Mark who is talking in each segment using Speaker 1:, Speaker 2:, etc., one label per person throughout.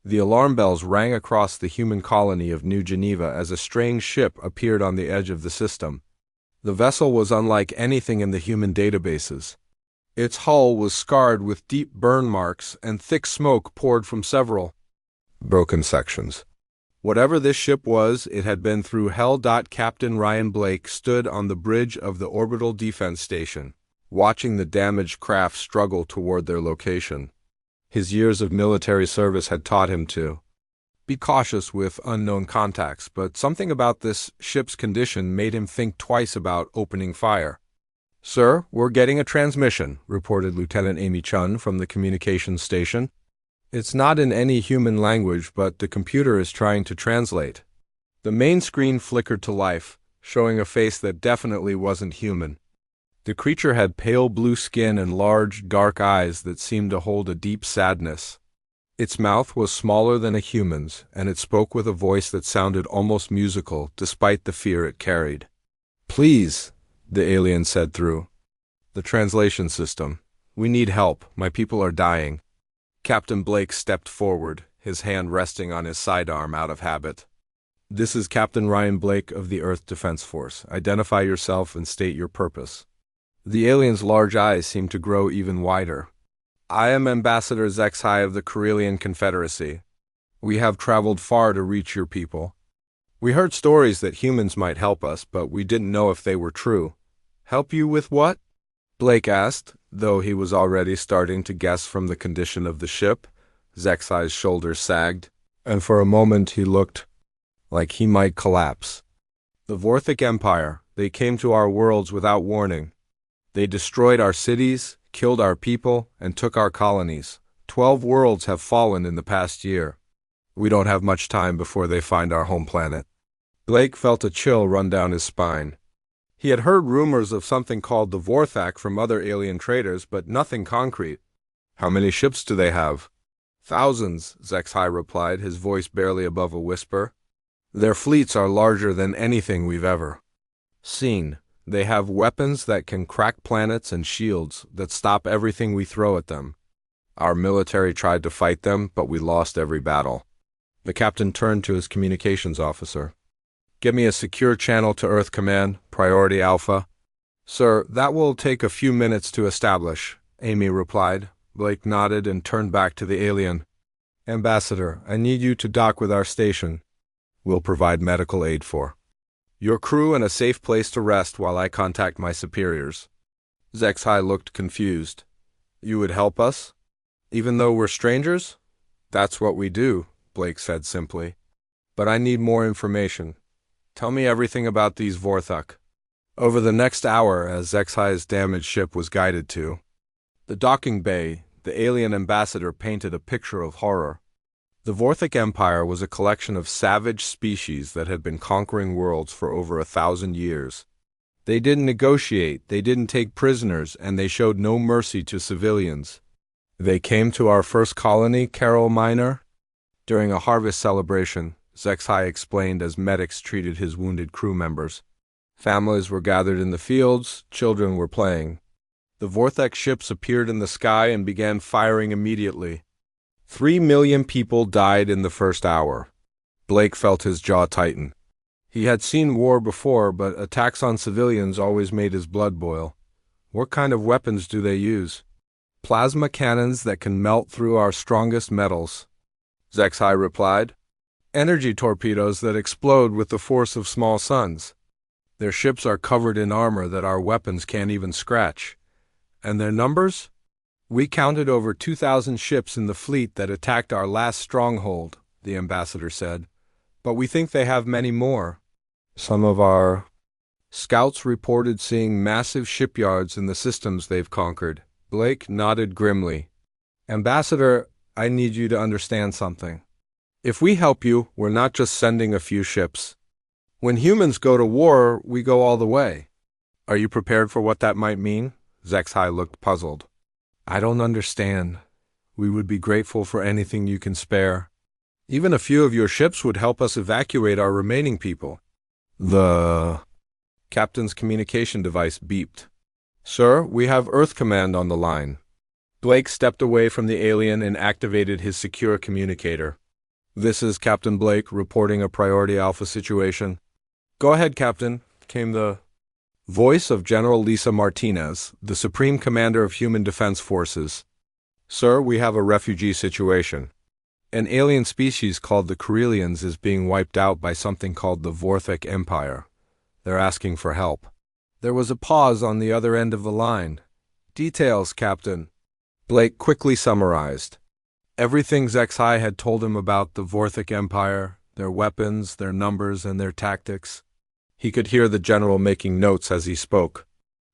Speaker 1: The alarm bells rang across the human colony of New Geneva as a strange ship appeared on the edge of the system. The vessel was unlike anything in the human databases. Its hull was scarred with deep burn marks, and thick smoke poured from several broken sections. Whatever this ship was, it had been through hell. Captain Ryan Blake stood on the bridge of the orbital defense station, watching the damaged craft struggle toward their location. His years of military service had taught him to be cautious with unknown contacts, but something about this ship's condition made him think twice about opening fire. "Sir, we're getting a transmission," reported Lieutenant Amy Chun from the communications station. "It's not in any human language, but the computer is trying to translate." The main screen flickered to life, showing a face that definitely wasn't human. The creature had pale blue skin and large, dark eyes that seemed to hold a deep sadness. Its mouth was smaller than a human's, and it spoke with a voice that sounded almost musical, despite the fear it carried. "Please," the alien said through the translation system. "We need help. My people are dying." Captain Blake stepped forward, his hand resting on his sidearm out of habit. "This is Captain Ryan Blake of the Earth Defense Force. Identify yourself and state your purpose." The alien's large eyes seemed to grow even wider. "I am Ambassador HFY of the Karelian Confederacy. We have traveled far to reach your people. We heard stories that humans might help us, but we didn't know if they were true." "Help you with what?" Blake asked, though he was already starting to guess from the condition of the ship. HFY's shoulders sagged, and for a moment he looked like he might collapse. "The Vorthic Empire, they came to our worlds without warning. They destroyed our cities, killed our people, and took our colonies. 12 worlds have fallen in the past year. We don't have much time before they find our home planet." Blake felt a chill run down his spine. He had heard rumors of something called the Vorthak from other alien traders, but nothing concrete. "How many ships do they have?" "Thousands," HFY replied, his voice barely above a whisper. "Their fleets are larger than anything we've ever seen. They have weapons that can crack planets and shields that stop everything we throw at them. Our military tried to fight them, but we lost every battle." The captain turned to his communications officer. "Get me a secure channel to Earth Command, Priority Alpha." "Sir, that will take a few minutes to establish," Amy replied. Blake nodded and turned back to the alien. "Ambassador, I need you to dock with our station. We'll provide medical aid for your crew and a safe place to rest while I contact my superiors." HFY looked confused. "You would help us? Even though we're strangers?" "That's what we do," Blake said simply. "But I need more information. Tell me everything about these Vorthak." Over the next hour, as HFY's damaged ship was guided to the docking bay, the alien ambassador painted a picture of horror. The Vorthic Empire was a collection of savage species that had been conquering worlds for over 1,000 years. They didn't negotiate, they didn't take prisoners, and they showed no mercy to civilians. "They came to our first colony, Carol Minor, during a harvest celebration," HFY explained as medics treated his wounded crew members. "Families were gathered in the fields, children were playing. The Vorthak ships appeared in the sky and began firing immediately. 3 million people died in the first hour." Blake felt his jaw tighten. He had seen war before, but attacks on civilians always made his blood boil. "What kind of weapons do they use?" "Plasma cannons that can melt through our strongest metals," HFY replied. "Energy torpedoes that explode with the force of small suns. Their ships are covered in armor that our weapons can't even scratch. And their numbers? We counted over 2,000 ships in the fleet that attacked our last stronghold," the ambassador said. "But we think they have many more. Some of our scouts reported seeing massive shipyards in the systems they've conquered." Blake nodded grimly. "Ambassador, I need you to understand something. If we help you, we're not just sending a few ships. When humans go to war, we go all the way." "Are you prepared for what that might mean?" HFY looked puzzled. "I don't understand. We would be grateful for anything you can spare. Even a few of your ships would help us evacuate our remaining people." The captain's communication device beeped. "Sir, we have Earth Command on the line." Blake stepped away from the alien and activated his secure communicator. This is Captain Blake reporting a Priority Alpha situation. Go ahead, Captain, came the voice of General Lisa Martinez, the Supreme Commander of Human Defense Forces. Sir, we have a refugee situation. An alien species called the Corellians is being wiped out by something called the Vorthik Empire. They're asking for help. There was a pause on the other end of the line. Details, Captain. Blake quickly summarized. Everything Zexai had told him about the Vorthik Empire, their weapons, their numbers, and their tactics. He could hear the general making notes as he spoke.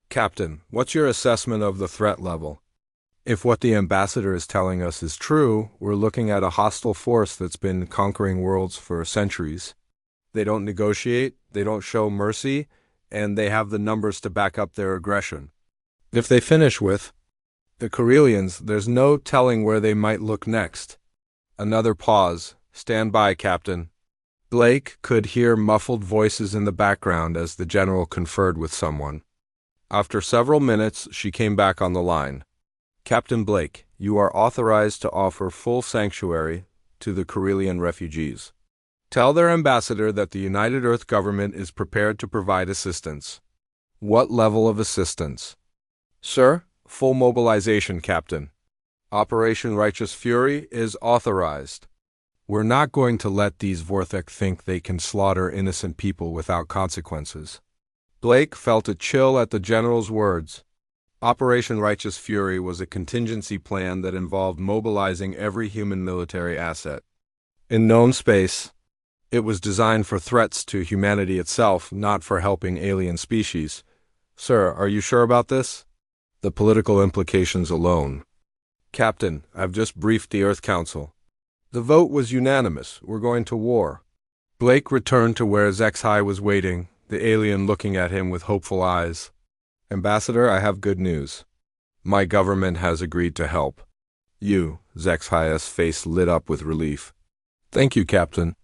Speaker 1: Captain, what's your assessment of the threat level? If what the ambassador is telling us is true, we're looking at a hostile force that's been conquering worlds for centuries. They don't negotiate, they don't show mercy, and they have the numbers to back up their aggression. If they finish with the Corellians, there's no telling where they might look next. Another pause. Stand by, Captain. Blake could hear muffled voices in the background as the general conferred with someone. After several minutes, she came back on the line. Captain Blake, you are authorized to offer full sanctuary to the Corellian refugees. Tell their ambassador that the United Earth government is prepared to provide assistance. What level of assistance? Sir, full mobilization, Captain. Operation Righteous Fury is authorized. We're not going to let these Vorthik think they can slaughter innocent people without consequences. Blake felt a chill at the general's words. Operation Righteous Fury was a contingency plan that involved mobilizing every human military asset. In known space, it was designed for threats to humanity itself, not for helping alien species. Sir, are you sure about this? The political implications alone. Captain, I've just briefed the Earth Council. The vote was unanimous. We're going to war. Blake returned to where Zexai was waiting, the alien looking at him with hopeful eyes. Ambassador, I have good news. My government has agreed to help. Zexai's face lit up with relief. Thank you, Captain.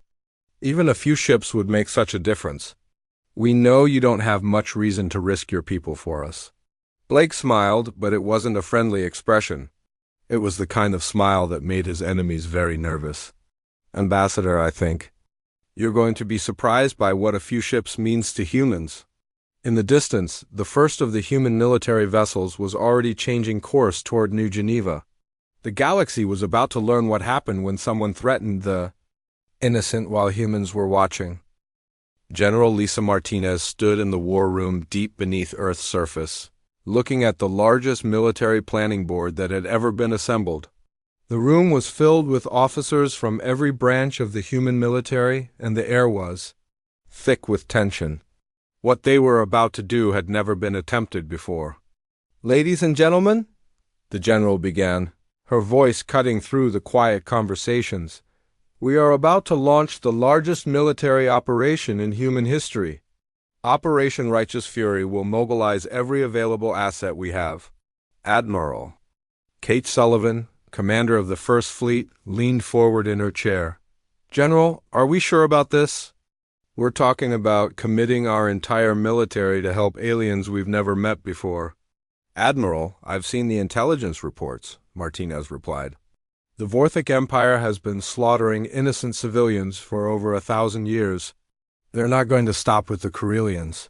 Speaker 1: Even a few ships would make such a difference. We know you don't have much reason to risk your people for us. Blake smiled, but it wasn't a friendly expression. It was the kind of smile that made his enemies very nervous. Ambassador, I think, you're going to be surprised by what a few ships means to humans. In the distance, the first of the human military vessels was already changing course toward New Geneva. The galaxy was about to learn what happened when someone threatened the innocent while humans were watching. General Lisa Martinez stood in the war room deep beneath Earth's surface, looking at the largest military planning board that had ever been assembled. The room was filled with officers from every branch of the human military, and the air was thick with tension. What they were about to do had never been attempted before. Ladies and gentlemen, the general began, her voice cutting through the quiet conversations. We are about to launch the largest military operation in human history. Operation Righteous Fury will mobilize every available asset we have. Admiral Kate Sullivan, commander of the First Fleet, leaned forward in her chair. General, are we sure about this? We're talking about committing our entire military to help aliens we've never met before. Admiral, I've seen the intelligence reports, Martinez replied. The Vorthik Empire has been slaughtering innocent civilians for over 1,000 years. They're not going to stop with the Corellians.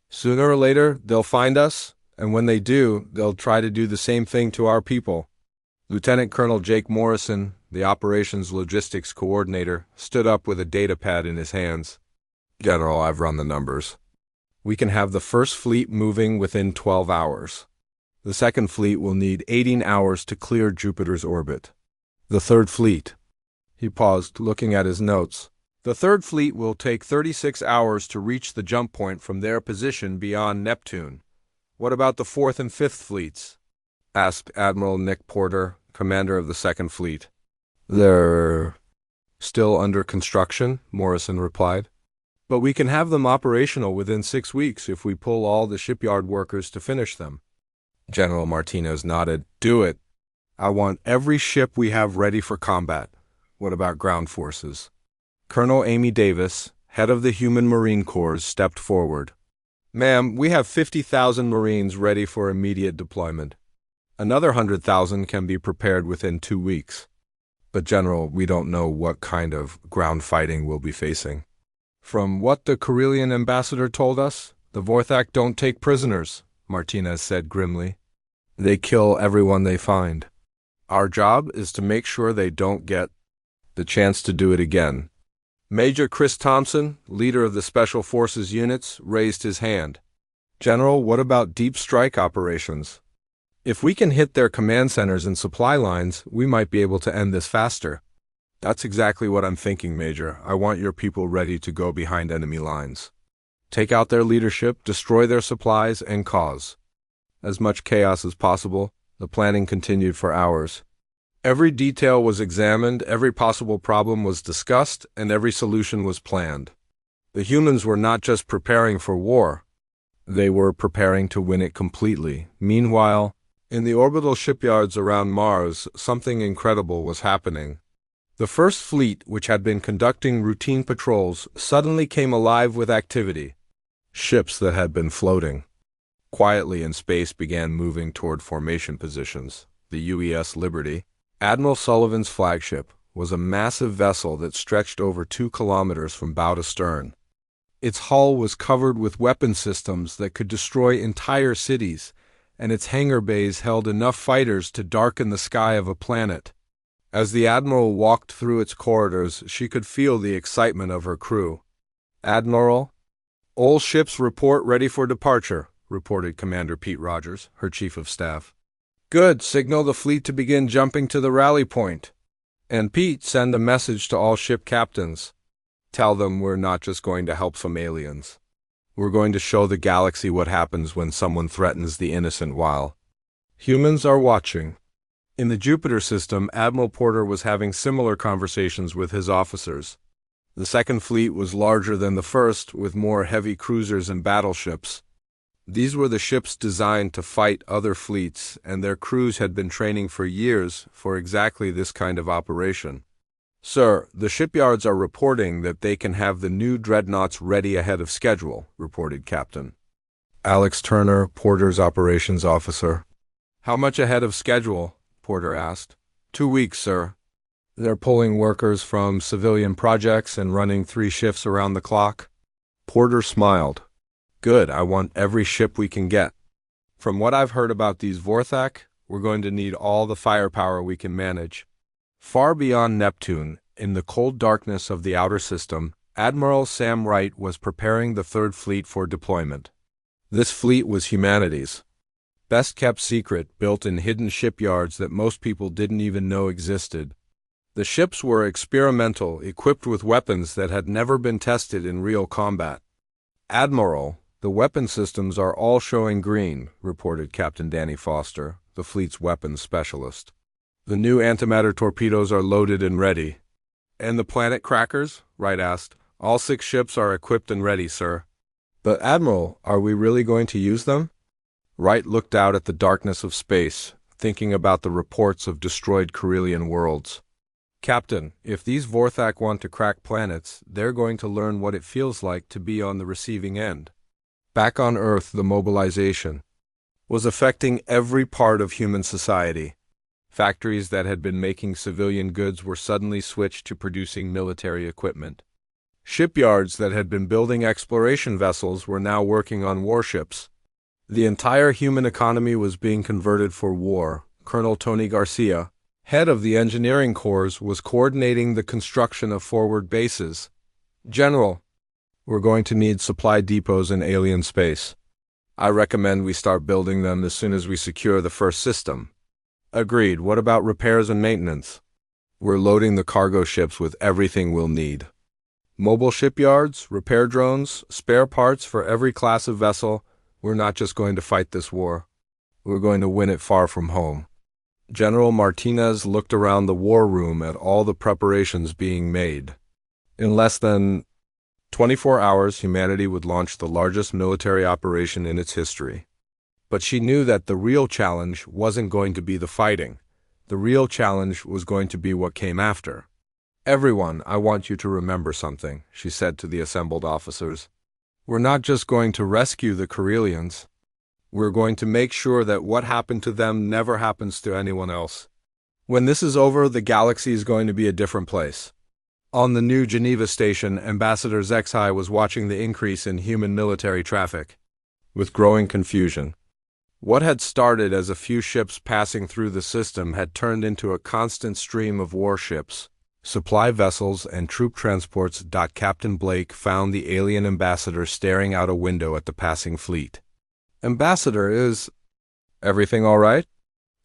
Speaker 1: Sooner or later, they'll find us, and when they do, they'll try to do the same thing to our people. Lieutenant Colonel Jake Morrison, the operations logistics coordinator, stood up with a data pad in his hands. General, I've run the numbers. We can have the First Fleet moving within 12 hours. The Second Fleet will need 18 hours to clear Jupiter's orbit. The Third Fleet. He paused, looking at his notes. The Third Fleet will take 36 hours to reach the jump point from their position beyond Neptune. What about the Fourth and Fifth Fleets? Asked Admiral Nick Porter, commander of the Second Fleet. They're still under construction, Morrison replied. But we can have them operational within 6 weeks if we pull all the shipyard workers to finish them. General Martinez nodded. Do it. I want every ship we have ready for combat. What about ground forces? Colonel Amy Davis, head of the Human Marine Corps, stepped forward. Ma'am, we have 50,000 Marines ready for immediate deployment. Another 100,000 can be prepared within 2 weeks. But General, we don't know what kind of ground fighting we'll be facing. From what the Karelian ambassador told us, the Vorthak don't take prisoners, Martinez said grimly. They kill everyone they find. Our job is to make sure they don't get the chance to do it again. Major Chris Thompson, leader of the Special Forces units, raised his hand. General, what about deep strike operations? If we can hit their command centers and supply lines, we might be able to end this faster. That's exactly what I'm thinking, Major. I want your people ready to go behind enemy lines. Take out their leadership, destroy their supplies, and cause as much chaos as possible. The planning continued for hours. Every detail was examined, every possible problem was discussed, and every solution was planned. The humans were not just preparing for war. They were preparing to win it completely. Meanwhile, in the orbital shipyards around Mars, something incredible was happening. The First Fleet, which had been conducting routine patrols, suddenly came alive with activity. Ships that had been floating quietly in space began moving toward formation positions. The UES Liberty, Admiral Sullivan's flagship, was a massive vessel that stretched over 2 kilometers from bow to stern. Its hull was covered with weapon systems that could destroy entire cities, and its hangar bays held enough fighters to darken the sky of a planet. As the Admiral walked through its corridors, she could feel the excitement of her crew. Admiral, all ships report ready for departure, reported Commander Pete Rogers, her chief of staff. Good, signal the fleet to begin jumping to the rally point. And Pete, send a message to all ship captains. Tell them we're not just going to help some aliens. We're going to show the galaxy what happens when someone threatens the innocent while humans are watching. In the Jupiter system, Admiral Porter was having similar conversations with his officers. The Second Fleet was larger than the First, with more heavy cruisers and battleships. These were the ships designed to fight other fleets, and their crews had been training for years for exactly this kind of operation. Sir, the shipyards are reporting that they can have the new dreadnoughts ready ahead of schedule, reported Captain Alex Turner, Porter's operations officer. How much ahead of schedule? Porter asked. 2 weeks, sir. They're pulling workers from civilian projects and running 3 shifts around the clock. Porter smiled. Good, I want every ship we can get. From what I've heard about these Vorthak, we're going to need all the firepower we can manage. Far beyond Neptune, in the cold darkness of the outer system, Admiral Sam Wright was preparing the Third Fleet for deployment. This fleet was humanity's best-kept secret, built in hidden shipyards that most people didn't even know existed. The ships were experimental, equipped with weapons that had never been tested in real combat. Admiral, the weapon systems are all showing green, reported Captain Danny Foster, the fleet's weapons specialist. The new antimatter torpedoes are loaded and ready. And the planet crackers? Wright asked. All 6 ships are equipped and ready, sir. But Admiral, are we really going to use them? Wright looked out at the darkness of space, thinking about the reports of destroyed Karelian worlds. Captain, if these Vorthak want to crack planets, they're going to learn what it feels like to be on the receiving end. Back on Earth, the mobilization was affecting every part of human society. Factories that had been making civilian goods were suddenly switched to producing military equipment. Shipyards that had been building exploration vessels were now working on warships. The entire human economy was being converted for war. Colonel Tony Garcia, head of the engineering corps, was coordinating the construction of forward bases. General, we're going to need supply depots in alien space. I recommend we start building them as soon as we secure the first system. Agreed. What about repairs and maintenance? We're loading the cargo ships with everything we'll need. Mobile shipyards, repair drones, spare parts for every class of vessel. We're not just going to fight this war. We're going to win it far from home. General Martinez looked around the war room at all the preparations being made. In less than 24 hours, humanity would launch the largest military operation in its history. But she knew that the real challenge wasn't going to be the fighting. The real challenge was going to be what came after. Everyone, I want you to remember something, she said to the assembled officers. We're not just going to rescue the Karelians. We're going to make sure that what happened to them never happens to anyone else. When this is over, the galaxy is going to be a different place. On the New Geneva station, Ambassador Zexai was watching the increase in human military traffic with growing confusion. What had started as a few ships passing through the system had turned into a constant stream of warships, supply vessels, and troop transports. Captain Blake found the alien ambassador staring out a window at the passing fleet. Ambassador, is everything all right?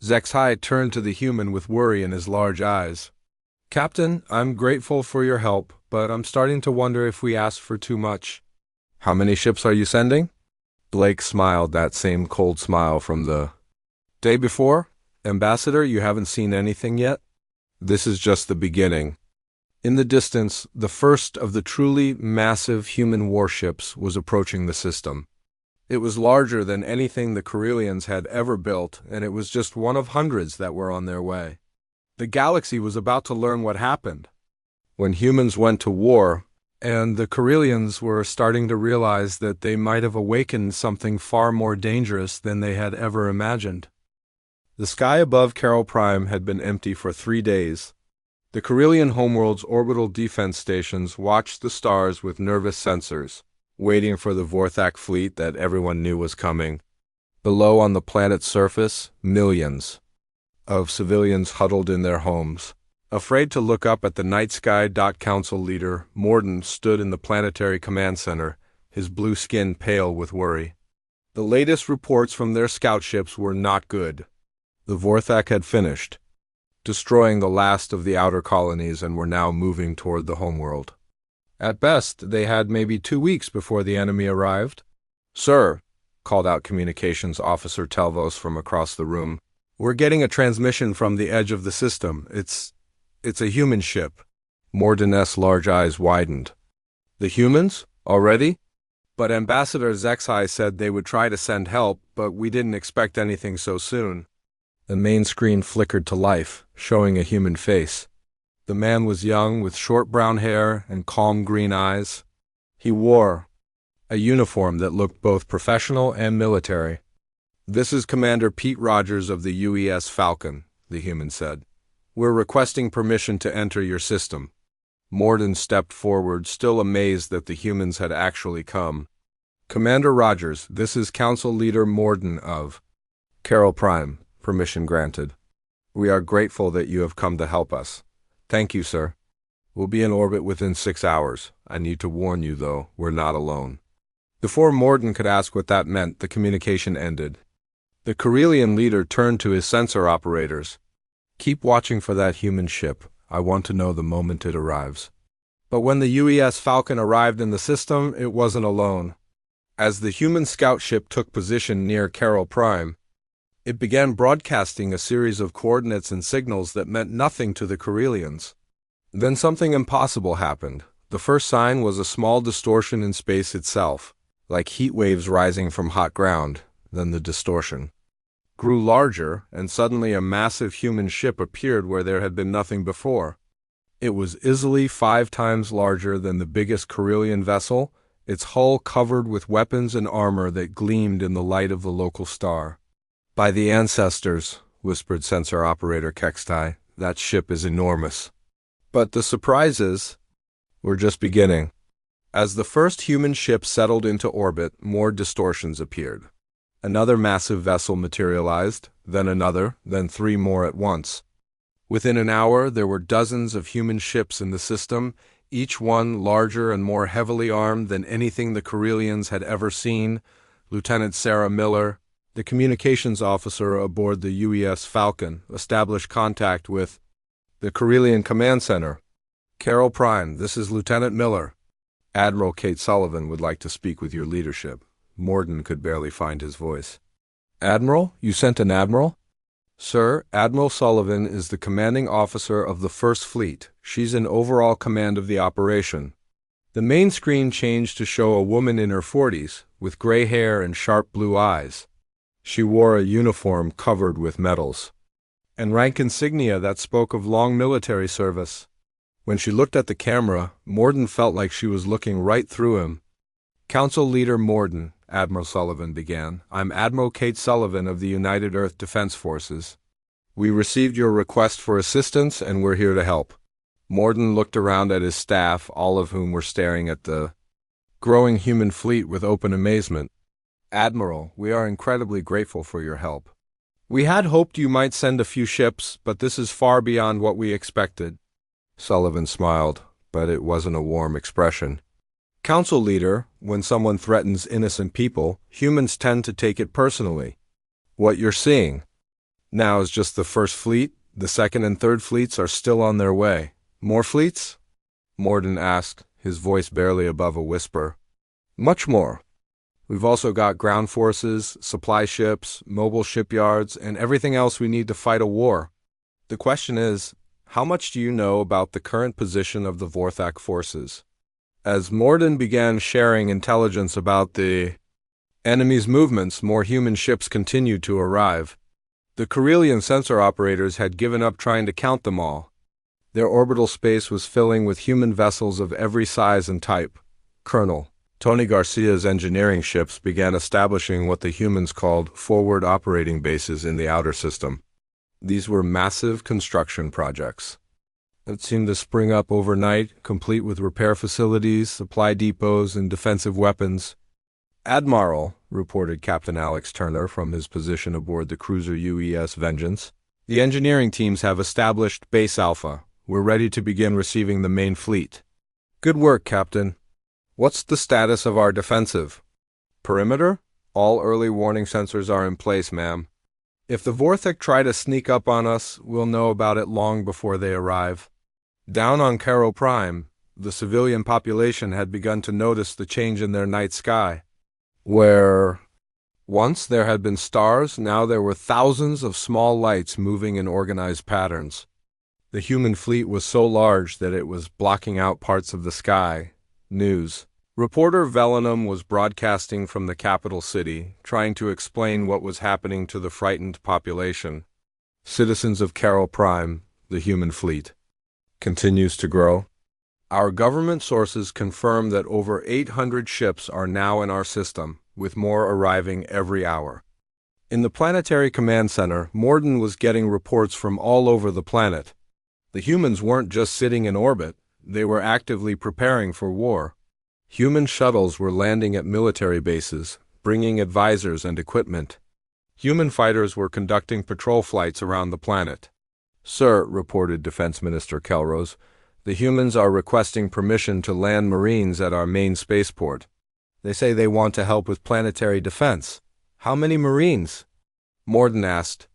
Speaker 1: Zexai turned to the human with worry in his large eyes. Captain, I'm grateful for your help, but I'm starting to wonder if we asked for too much. How many ships are you sending? Blake smiled, that same cold smile from the day before. Ambassador, you haven't seen anything yet? This is just the beginning. In the distance, the first of the truly massive human warships was approaching the system. It was larger than anything the Corellians had ever built, and it was just one of hundreds that were on their way. The galaxy was about to learn what happened when humans went to war, and the Corellians were starting to realize that they might have awakened something far more dangerous than they had ever imagined. The sky above Carol Prime had been empty for 3 days. The Corellian homeworld's orbital defense stations watched the stars with nervous sensors, waiting for the Vorthak fleet that everyone knew was coming. Below on the planet's surface, millions of civilians huddled in their homes. Afraid to look up at the night sky. Council leader Morden stood in the planetary command center, his blue skin pale with worry. The latest reports from their scout ships were not good. The Vorthak had finished, destroying the last of the outer colonies, and were now moving toward the homeworld. At best, they had maybe 2 weeks before the enemy arrived. Sir, called out Communications Officer Telvos from across the room, we're getting a transmission from the edge of the system. It's a human ship. Morden's large eyes widened. The humans? Already? But Ambassador Zexai said they would try to send help, but we didn't expect anything so soon. The main screen flickered to life, showing a human face. The man was young, with short brown hair and calm green eyes. He wore a uniform that looked both professional and military. This is Commander Pete Rogers of the UES Falcon, the human said. We're requesting permission to enter your system. Morden stepped forward, still amazed that the humans had actually come. Commander Rogers, this is Council Leader Morden of Carol Prime. Permission granted. We are grateful that you have come to help us. Thank you, sir. We'll be in orbit within 6 hours. I need to warn you, though, we're not alone. Before Morden could ask what that meant, the communication ended. The Corellian leader turned to his sensor operators. Keep watching for that human ship. I want to know the moment it arrives. But when the UES Falcon arrived in the system, it wasn't alone. As the human scout ship took position near Carol Prime, it began broadcasting a series of coordinates and signals that meant nothing to the Corellians. Then something impossible happened. The first sign was a small distortion in space itself, like heat waves rising from hot ground. Then the distortion grew larger, and suddenly a massive human ship appeared where there had been nothing before. It was easily 5 times larger than the biggest Corellian vessel, its hull covered with weapons and armor that gleamed in the light of the local star. By the ancestors, whispered sensor operator Kextai, that ship is enormous. But the surprises were just beginning. As the first human ship settled into orbit, more distortions appeared. Another massive vessel materialized, then another, then 3 more at once. Within an hour, there were dozens of human ships in the system, each one larger and more heavily armed than anything the Corellians had ever seen. Lieutenant Sarah Miller, the communications officer aboard the UES Falcon, established contact with the Corellian Command Center. Carol Prime, this is Lieutenant Miller. Admiral Kate Sullivan would like to speak with your leadership. Morden could barely find his voice. Admiral? You sent an admiral? Sir, Admiral Sullivan is the commanding officer of the First Fleet. She's in overall command of the operation. The main screen changed to show a woman in her 40s, with gray hair and sharp blue eyes. She wore a uniform covered with medals and rank insignia that spoke of long military service. When she looked at the camera, Morden felt like she was looking right through him. Council Leader Morden, Admiral Sullivan began, I'm Admiral Kate Sullivan of the United Earth Defense Forces. We received your request for assistance and we're here to help. Morden looked around at his staff, all of whom were staring at the growing human fleet with open amazement. Admiral, we are incredibly grateful for your help. We had hoped you might send a few ships, but this is far beyond what we expected. Sullivan smiled, but it wasn't a warm expression. Council leader, when someone threatens innocent people, humans tend to take it personally. What you're seeing now is just the first fleet. The second and third fleets are still on their way. More fleets? Morden asked, his voice barely above a whisper. Much more. We've also got ground forces, supply ships, mobile shipyards, and everything else we need to fight a war. The question is, how much do you know about the current position of the Vorthak forces? As Morden began sharing intelligence about the enemy's movements, more human ships continued to arrive. The Corellian sensor operators had given up trying to count them all. Their orbital space was filling with human vessels of every size and type. Colonel Tony Garcia's engineering ships began establishing what the humans called forward operating bases in the outer system. These were massive construction projects that seemed to spring up overnight, complete with repair facilities, supply depots, and defensive weapons. Admiral, reported Captain Alex Turner from his position aboard the cruiser UES Vengeance, the engineering teams have established Base Alpha. We're ready to begin receiving the main fleet. Good work, Captain. What's the status of our defensive perimeter? All early warning sensors are in place, ma'am. If the Vorthak try to sneak up on us, we'll know about it long before they arrive. Down on Caro Prime, the civilian population had begun to notice the change in their night sky. Where once there had been stars, now there were thousands of small lights moving in organized patterns. The human fleet was so large that it was blocking out parts of the sky. News. Reporter Velenum was broadcasting from the capital city, trying to explain what was happening to the frightened population. Citizens of Caro Prime, the human fleet continues to grow. Our government sources confirm that over 800 ships are now in our system, with more arriving every hour. In the Planetary Command Center, Morden was getting reports from all over the planet. The humans weren't just sitting in orbit, they were actively preparing for war. Human shuttles were landing at military bases, bringing advisors and equipment. Human fighters were conducting patrol flights around the planet. Sir, reported Defense Minister Kelrose, the humans are requesting permission to land Marines at our main spaceport. They say they want to help with planetary defense. How many Marines? Morden asked.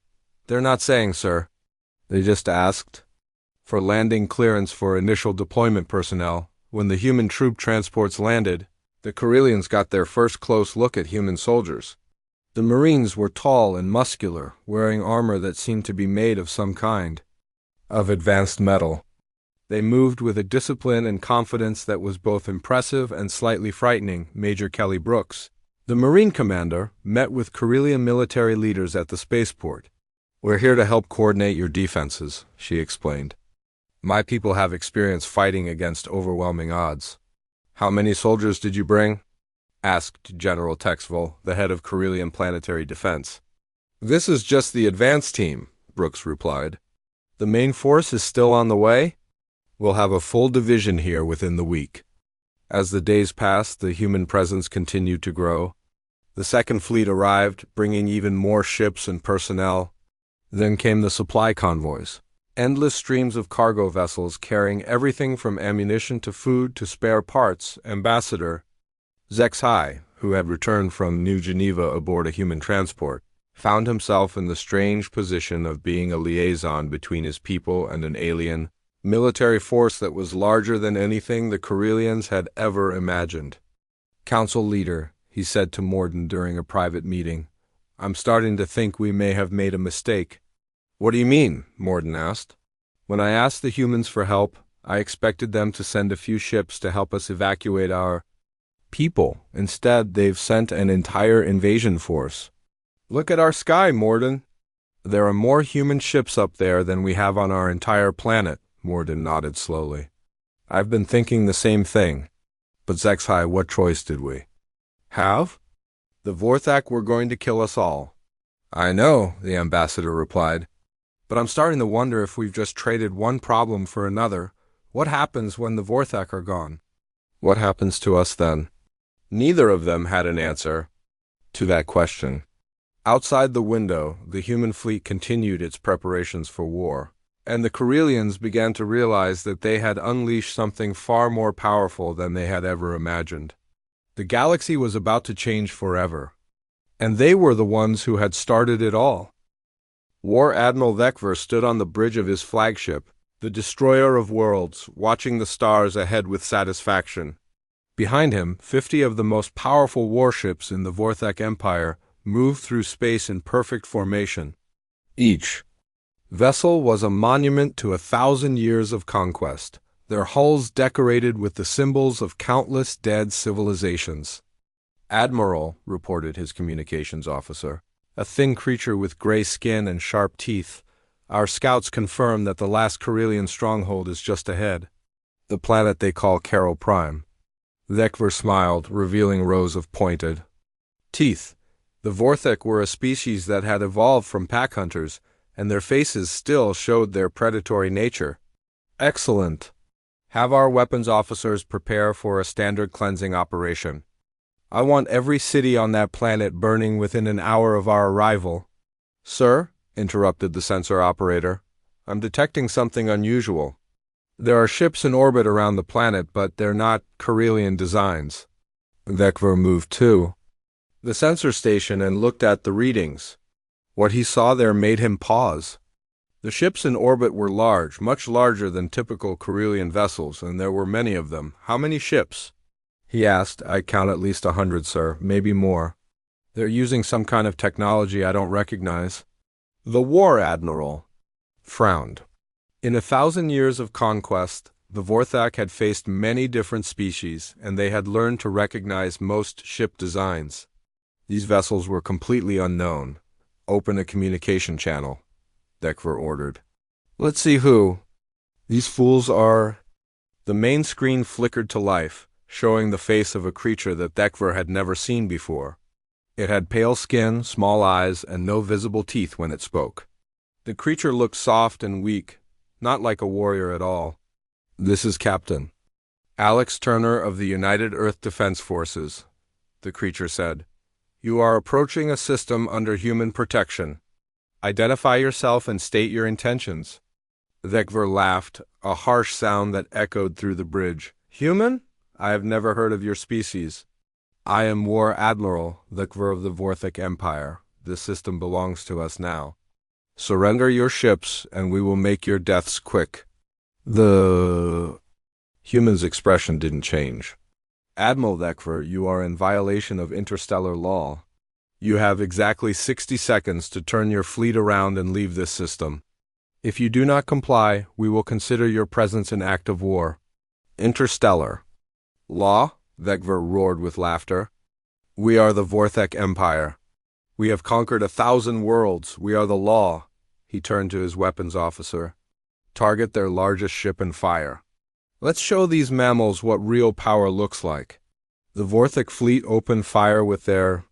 Speaker 1: They're not saying, sir. They just asked for landing clearance for initial deployment personnel. When the human troop transports landed, the Corellians got their first close look at human soldiers. The Marines were tall and muscular, wearing armor that seemed to be made of some kind of advanced metal. They moved with a discipline and confidence that was both impressive and slightly frightening, Major Kelly Brooks, the Marine commander, met with Corellian military leaders at the spaceport. We're here to help coordinate your defenses, she explained. My people have experience fighting against overwhelming odds. How many soldiers did you bring? Asked General Texville, the head of Corellian Planetary Defense. This is just the advance team, Brooks replied. The main force is still on the way? We'll have a full division here within the week. As the days passed, the human presence continued to grow. The second fleet arrived, bringing even more ships and personnel. Then came the supply convoys. Endless streams of cargo vessels carrying everything from ammunition to food to spare parts. Ambassador HFY, who had returned from New Geneva aboard a human transport, found himself in the strange position of being a liaison between his people and an alien military force that was larger than anything the Corellians had ever imagined. Council leader, he said to Morden during a private meeting, I'm starting to think we may have made a mistake. What do you mean? Morden asked. When I asked the humans for help, I expected them to send a few ships to help us evacuate our people. Instead, they've sent an entire invasion force. Look at our sky, Morden. There are more human ships up there than we have on our entire planet, Morden nodded slowly. I've been thinking the same thing. But HFY, what choice did we have? The Vorthak were going to kill us all. I know, the ambassador replied. But I'm starting to wonder if we've just traded one problem for another. What happens when the Vorthak are gone? What happens to us then? Neither of them had an answer to that question. Outside the window, the human fleet continued its preparations for war, and the Corellians began to realize that they had unleashed something far more powerful than they had ever imagined. The galaxy was about to change forever, and they were the ones who had started it all. War Admiral Vekver stood on the bridge of his flagship, the destroyer of worlds, watching the stars ahead with satisfaction. Behind him, 50 of the most powerful warships in the Vorthak Empire moved through space in perfect formation. Each vessel was a monument to 1,000 years of conquest, their hulls decorated with the symbols of countless dead civilizations. "Admiral," reported his communications officer, a thin creature with gray skin and sharp teeth, "our scouts confirm that the last Corellian stronghold is just ahead, the planet they call Carol Prime." Vekver smiled, revealing rows of pointed teeth. The Vorthak were a species that had evolved from pack hunters, and their faces still showed their predatory nature. "Excellent. Have our weapons officers prepare for a standard cleansing operation. I want every city on that planet burning within an hour of our arrival." "Sir," interrupted the sensor operator, "I'm detecting something unusual. There are ships in orbit around the planet, but they're not Corellian designs." Vekver moved to the sensor station and looked at the readings. What he saw there made him pause. The ships in orbit were large, much larger than typical Corellian vessels, and there were many of them. "How many ships?" he asked. "I count at least 100, sir, maybe more. They're using some kind of technology I don't recognize." The War Admiral frowned. In 1,000 years of conquest, the Vorthak had faced many different species, and they had learned to recognize most ship designs. These vessels were completely unknown. "Open a communication channel," Vekver ordered. "Let's see who these fools are." The main screen flickered to life, showing the face of a creature that Vekver had never seen before. It had pale skin, small eyes, and no visible teeth when it spoke. The creature looked soft and weak, not like a warrior at all. "This is Captain Alex Turner of the United Earth Defense Forces," the creature said. "You are approaching a system under human protection. Identify yourself and state your intentions." Vekver laughed, a harsh sound that echoed through the bridge. "Human? I have never heard of your species. I am War Admiral Vekver of the Vorthak Empire. This system belongs to us now. Surrender your ships, and we will make your deaths quick." The human's expression didn't change. "Admiral Vekver, you are in violation of interstellar law. You have exactly 60 seconds to turn your fleet around and leave this system. If you do not comply, we will consider your presence an act of war." "Interstellar law?" Vekver roared with laughter. "We are the Vorthak Empire. We have conquered 1,000 worlds. We are the law." He turned to his weapons officer. "Target their largest ship and fire. Let's show these mammals what real power looks like." The Vorthak fleet opened fire with their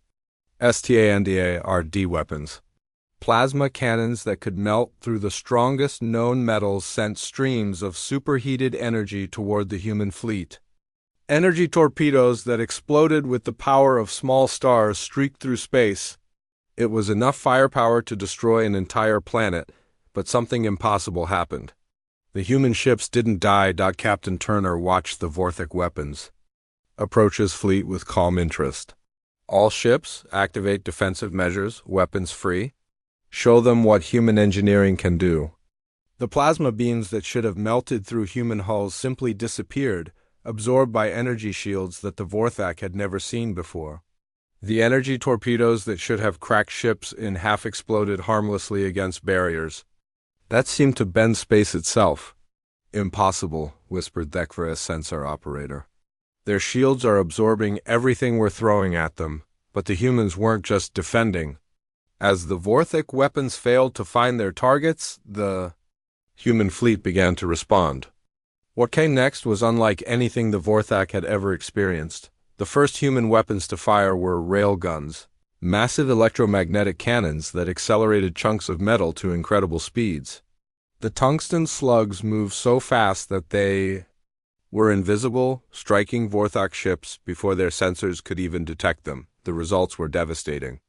Speaker 1: STANDARD weapons. Plasma cannons that could melt through the strongest known metals sent streams of superheated energy toward the human fleet. Energy torpedoes that exploded with the power of small stars streaked through space. It was enough firepower to destroy an entire planet, but something impossible happened. The human ships didn't die. Captain Turner watched the Vorthak weapons approach his fleet with calm interest. "All ships, activate defensive measures, weapons free. Show them what human engineering can do." The plasma beams that should have melted through human hulls simply disappeared, absorbed by energy shields that the Vorthak had never seen before. The energy torpedoes that should have cracked ships in half exploded harmlessly against barriers. That seemed to bend space itself. "Impossible," whispered Vekver as sensor operator. "Their shields are absorbing everything we're throwing at them, but the humans weren't just defending. As the Vorthak weapons failed to find their targets, the human fleet began to respond. What came next was unlike anything the Vorthak had ever experienced. The first human weapons to fire were railguns, massive electromagnetic cannons that accelerated chunks of metal to incredible speeds. The tungsten slugs moved so fast that they were invisible, striking Vorthok ships before their sensors could even detect them. The results were devastating.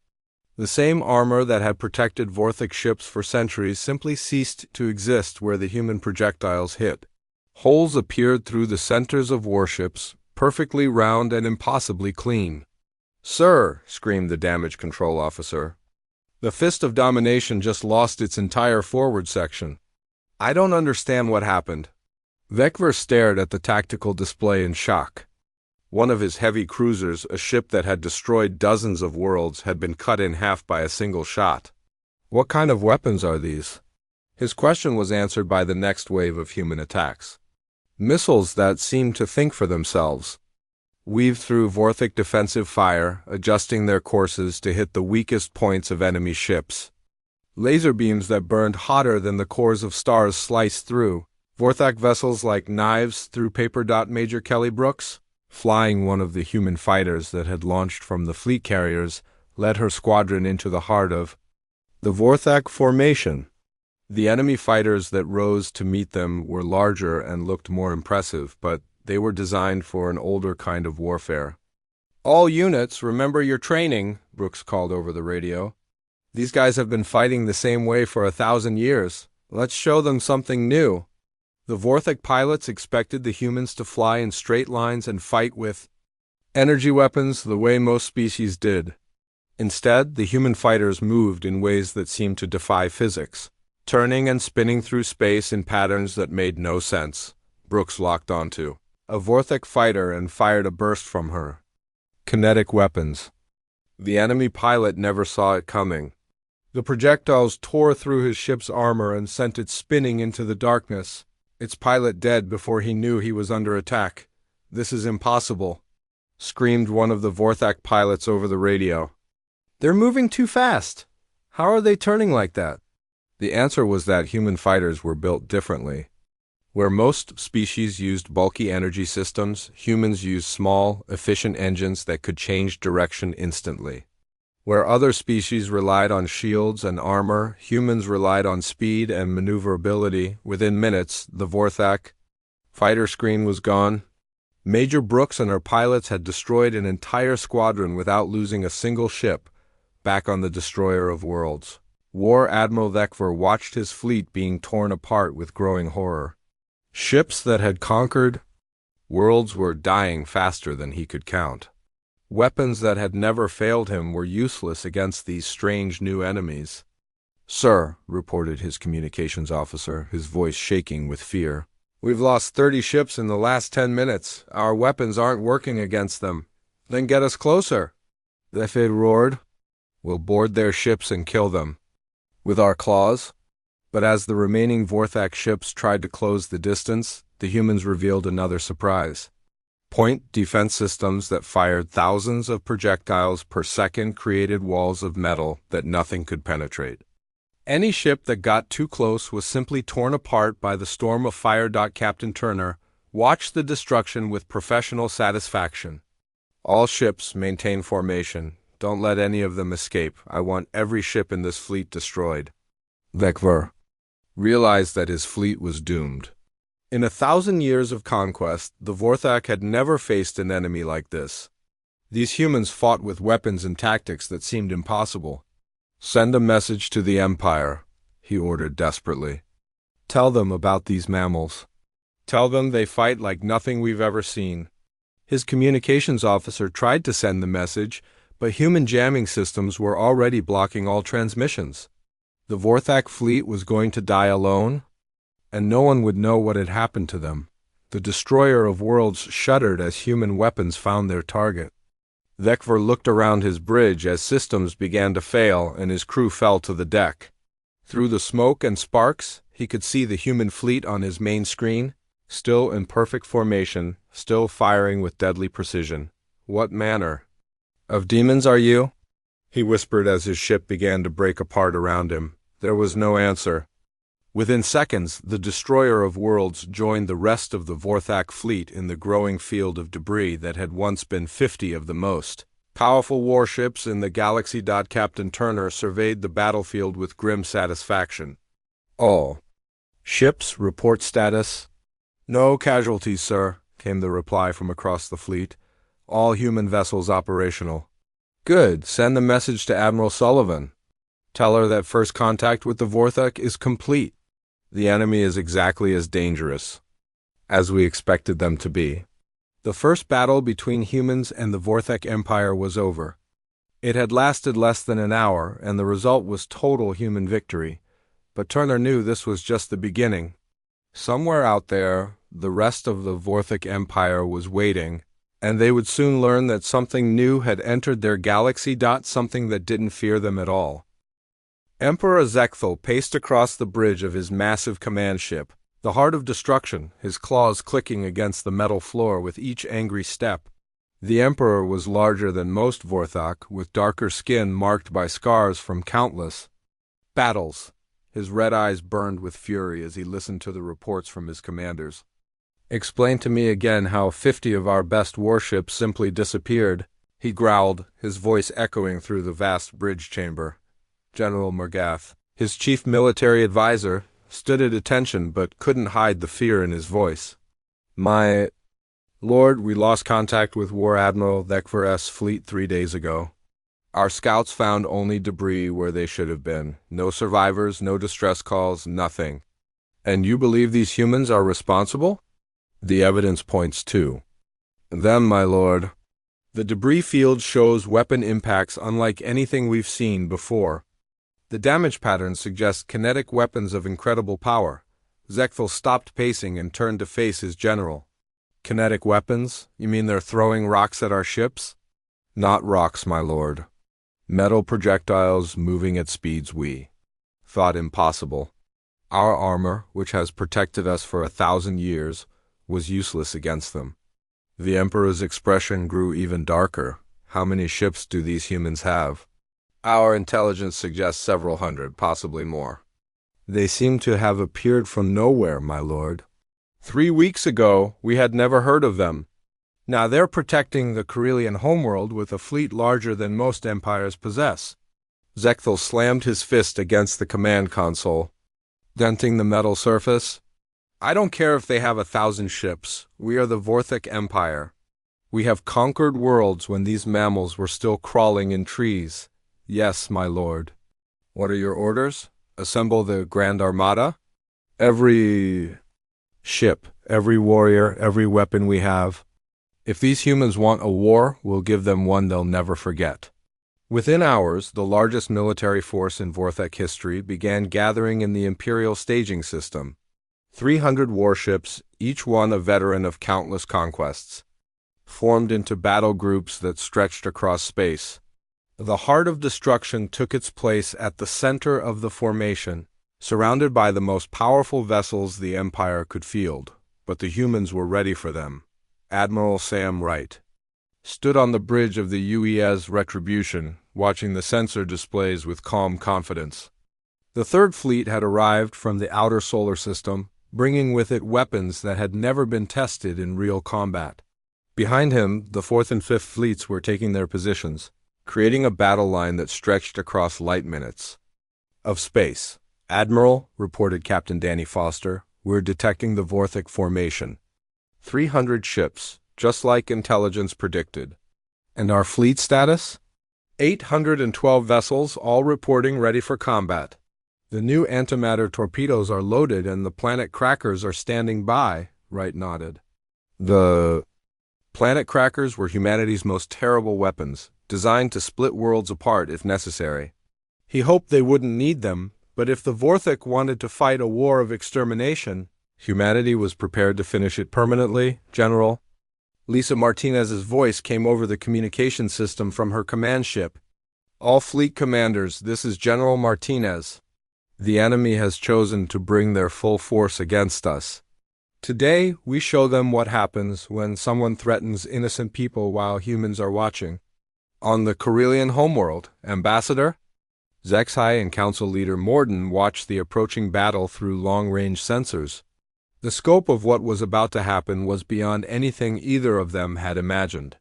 Speaker 1: The same armor that had protected Vorthok ships for centuries simply ceased to exist where the human projectiles hit. Holes appeared through the centers of warships, perfectly round and impossibly clean. "Sir," screamed the damage control officer, "the Fist of Domination just lost its entire forward section. I don't understand what happened." Vekver stared at the tactical display in shock. One of his heavy cruisers, a ship that had destroyed dozens of worlds, had been cut in half by a single shot. What kind of weapons are these? His question was answered by the next wave of human attacks. Missiles that seemed to think for themselves, weaved through Vorthok defensive fire, adjusting their courses to hit the weakest points of enemy ships. Laser beams that burned hotter than the cores of stars sliced through Vorthok vessels like knives through paper. Major Kelly Brooks, flying one of the human fighters that had launched from the fleet carriers, led her squadron into the heart of the Vorthok formation. The enemy fighters that rose to meet them were larger and looked more impressive, but they were designed for an older kind of warfare. "All units, remember your training," Brooks called over the radio. "These guys have been fighting the same way for 1,000 years. Let's show them something new." The Vorthok pilots expected the humans to fly in straight lines and fight with energy weapons the way most species did. Instead, the human fighters moved in ways that seemed to defy physics, turning and spinning through space in patterns that made no sense. Brooks locked onto a Vorthok fighter and fired a burst from her kinetic weapons. The enemy pilot never saw it coming. The projectiles tore through his ship's armor and sent it spinning into the darkness, its pilot dead before he knew he was under attack. "This is impossible," screamed one of the Vorthok pilots over the radio. "They're moving too fast. How are they turning like that?" The answer was that human fighters were built differently. Where most species used bulky energy systems, humans used small, efficient engines that could change direction instantly. Where other species relied on shields and armor, humans relied on speed and maneuverability. Within minutes, the Vorthok fighter screen was gone. Major Brooks and her pilots had destroyed an entire squadron without losing a single ship, back on the Destroyer of Worlds. War Admiral Vekver watched his fleet being torn apart with growing horror. Ships that had conquered worlds were dying faster than he could count. Weapons that had never failed him were useless against these strange new enemies. "Sir," reported his communications officer, his voice shaking with fear, "we've lost 30 ships in the last 10 minutes. Our weapons aren't working against them." "Then get us closer," Vekver roared. "We'll board their ships and kill them." "With our claws?" But as the remaining Vorthok ships tried to close the distance, the humans revealed another surprise. Point defense systems that fired thousands of projectiles per second created walls of metal that nothing could penetrate. Any ship that got too close was simply torn apart by the storm of fire. Captain Turner watched the destruction with professional satisfaction. "All ships maintain formation. Don't let any of them escape. I want every ship in this fleet destroyed." Vekver realized that his fleet was doomed. In 1,000 years of conquest, the Vorthok had never faced an enemy like this. These humans fought with weapons and tactics that seemed impossible. "Send a message to the Empire," he ordered desperately. "Tell them about these mammals. Tell them they fight like nothing we've ever seen." His communications officer tried to send the message, but human jamming systems were already blocking all transmissions. The Vorthok fleet was going to die alone, and no one would know what had happened to them. The Destroyer of Worlds shuddered as human weapons found their target. Vekver looked around his bridge as systems began to fail and his crew fell to the deck. Through the smoke and sparks, he could see the human fleet on his main screen, still in perfect formation, still firing with deadly precision. "What manner of demons are you?" he whispered as his ship began to break apart around him. There was no answer. Within seconds, the Destroyer of Worlds joined the rest of the Vorthok fleet in the growing field of debris that had once been 50 of the most. Powerful warships in the galaxy. Captain Turner surveyed the battlefield with grim satisfaction. All ships report status. No casualties, sir, came the reply from across the fleet. All human vessels operational. Good. Send the message to Admiral Sullivan. Tell her that first contact with the Vorthok is complete. The enemy is exactly as dangerous as we expected them to be. The first battle between humans and the Vorthok Empire was over. It had lasted less than an hour, and the result was total human victory. But Turner knew this was just the beginning. Somewhere out there, the rest of the Vorthok Empire was waiting, and they would soon learn that something new had entered their galaxy. Something that didn't fear them at all. Emperor Zekthal paced across the bridge of his massive command ship, the heart of destruction, his claws clicking against the metal floor with each angry step. The Emperor was larger than most Vorthok, with darker skin marked by scars from countless battles. His red eyes burned with fury as he listened to the reports from his commanders. Explain to me again how 50 of our best warships simply disappeared, he growled, his voice echoing through the vast bridge chamber. General Morgath, his chief military advisor, stood at attention but couldn't hide the fear in his voice. My lord, we lost contact with War Admiral Thekvar's fleet 3 days ago. Our scouts found only debris where they should have been. No survivors, no distress calls, nothing. And you believe these humans are responsible? The evidence points to them, my lord. The debris field shows weapon impacts unlike anything we've seen before. The damage patterns suggest kinetic weapons of incredible power. Zekthal stopped pacing and turned to face his general. Kinetic weapons? You mean they're throwing rocks at our ships? Not rocks, my lord. Metal projectiles moving at speeds we thought impossible. Our armor, which has protected us for 1,000 years, was useless against them. The Emperor's expression grew even darker. How many ships do these humans have? Our intelligence suggests several hundred, possibly more. They seem to have appeared from nowhere, my lord. 3 weeks ago, we had never heard of them. Now they're protecting the Corellian homeworld with a fleet larger than most empires possess. Zekthal slammed his fist against the command console, denting the metal surface. I don't care if they have 1,000 ships. We are the Vorthok Empire. We have conquered worlds when these mammals were still crawling in trees. Yes, my lord. What are your orders? Assemble the Grand Armada? Every ship, every warrior, every weapon we have. If these humans want a war, we'll give them one they'll never forget. Within hours, the largest military force in Vorthok history began gathering in the Imperial staging system. 300 warships, each one a veteran of countless conquests, formed into battle groups that stretched across space. The heart of destruction took its place at the center of the formation, surrounded by the most powerful vessels the Empire could field, but the humans were ready for them. Admiral Sam Wright stood on the bridge of the UES Retribution, watching the sensor displays with calm confidence. The Third Fleet had arrived from the outer solar system, bringing with it weapons that had never been tested in real combat. Behind him, the Fourth and Fifth Fleets were taking their positions, creating a battle line that stretched across light minutes of space. Admiral, reported Captain Danny Foster, we're detecting the Vorthok formation. 300 ships, just like intelligence predicted. And our fleet status? 812 vessels, all reporting ready for combat. The new antimatter torpedoes are loaded and the planet crackers are standing by, Wright nodded. The planet crackers were humanity's most terrible weapons, designed to split worlds apart if necessary. He hoped they wouldn't need them, but if the Vorthok wanted to fight a war of extermination, humanity was prepared to finish it permanently, General. Lisa Martinez's voice came over the communication system from her command ship. All fleet commanders, this is General Martinez. The enemy has chosen to bring their full force against us. Today, we show them what happens when someone threatens innocent people while humans are watching. On the Corellian homeworld, Ambassador? Zexhai and Council Leader Morden watched the approaching battle through long-range sensors. The scope of what was about to happen was beyond anything either of them had imagined.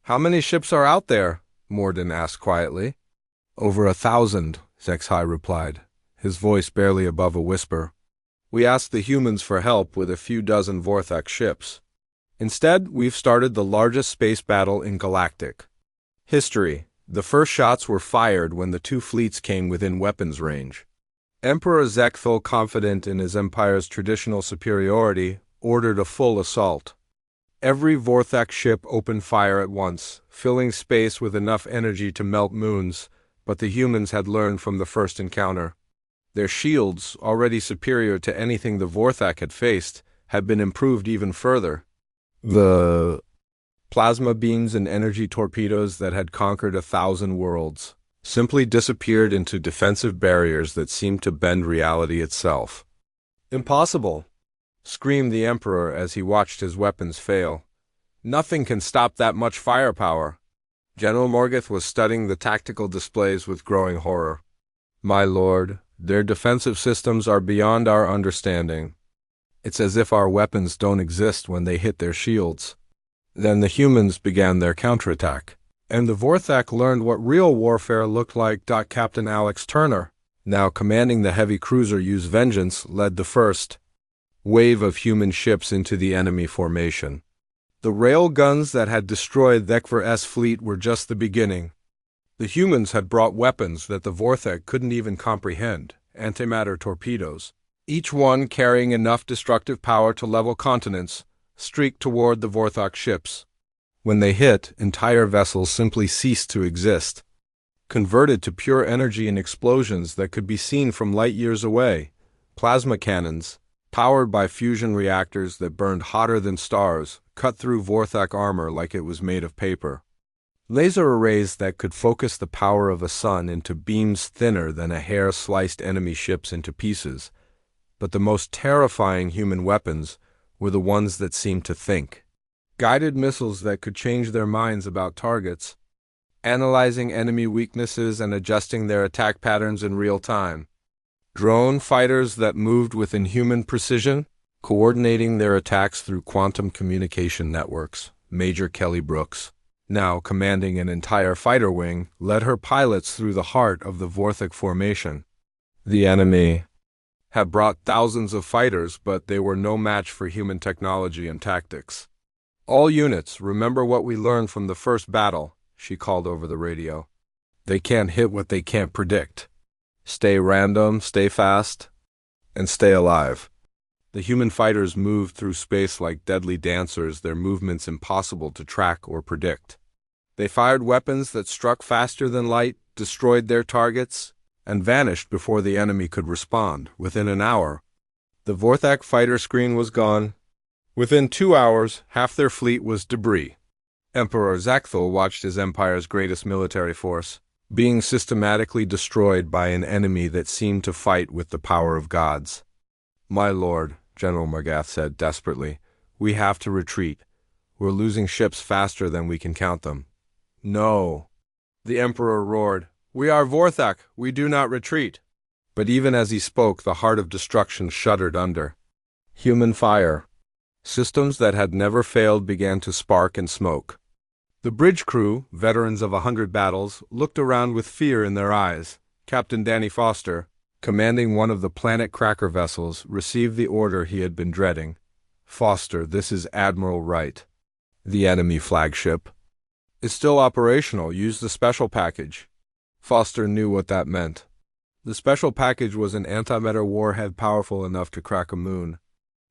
Speaker 1: How many ships are out there? Morden asked quietly. Over 1,000, Zexhai replied, his voice barely above a whisper. We asked the humans for help with a few dozen Vorthak ships. Instead, we've started the largest space battle in Galactic history. The first shots were fired when the two fleets came within weapons range. Emperor Zekthul, confident in his empire's traditional superiority, ordered a full assault. Every Vorthak ship opened fire at once, filling space with enough energy to melt moons, but the humans had learned from the first encounter. Their shields, already superior to anything the Vorthak had faced, had been improved even further. The plasma beams and energy torpedoes that had conquered 1,000 worlds simply disappeared into defensive barriers that seemed to bend reality itself. Impossible! Screamed the Emperor as he watched his weapons fail. Nothing can stop that much firepower. General Morgoth was studying the tactical displays with growing horror. My lord, their defensive systems are beyond our understanding. It's as if our weapons don't exist when they hit their shields. Then the humans began their counterattack, and the Vorthak learned what real warfare looked like. Captain Alex Turner, now commanding the heavy cruiser Use Vengeance, led the first wave of human ships into the enemy formation. The rail guns that had destroyed Thekver's fleet were just the beginning. The humans had brought weapons that the Vorthak couldn't even comprehend, antimatter torpedoes, each one carrying enough destructive power to level continents, streaked toward the Vorthak ships. When they hit, entire vessels simply ceased to exist, converted to pure energy in explosions that could be seen from light years away. Plasma cannons, powered by fusion reactors that burned hotter than stars, cut through Vorthak armor like it was made of paper. Laser arrays that could focus the power of a sun into beams thinner than a hair sliced enemy ships into pieces. But the most terrifying human weapons were the ones that seemed to think. Guided missiles that could change their minds about targets, analyzing enemy weaknesses and adjusting their attack patterns in real time. Drone fighters that moved with inhuman precision, coordinating their attacks through quantum communication networks. Major Kelly Brooks, now commanding an entire fighter wing, led her pilots through the heart of the Vorthak formation. The enemy had brought thousands of fighters, but they were no match for human technology and tactics. All units, remember what we learned from the first battle, she called over the radio. They can't hit what they can't predict. Stay random, stay fast, and stay alive. The human fighters moved through space like deadly dancers, their movements impossible to track or predict. They fired weapons that struck faster than light, destroyed their targets, and vanished before the enemy could respond. Within an hour, the Vorthak fighter screen was gone. Within 2 hours, half their fleet was debris. Emperor Zekthul watched his empire's greatest military force being systematically destroyed by an enemy that seemed to fight with the power of gods. My lord, General Morgoth said desperately, we have to retreat. We're losing ships faster than we can count them. No, the Emperor roared. We are Vorthak, we do not retreat. But even as he spoke, the heart of destruction shuddered under. Human fire. Systems that had never failed began to spark and smoke. The bridge crew, veterans of 100 battles, looked around with fear in their eyes. Captain Danny Foster, commanding one of the Planet Cracker vessels, received the order he had been dreading. Foster, this is Admiral Wright. The enemy flagship is still operational. Use the special package. Foster knew what that meant. The special package was an antimatter warhead powerful enough to crack a moon.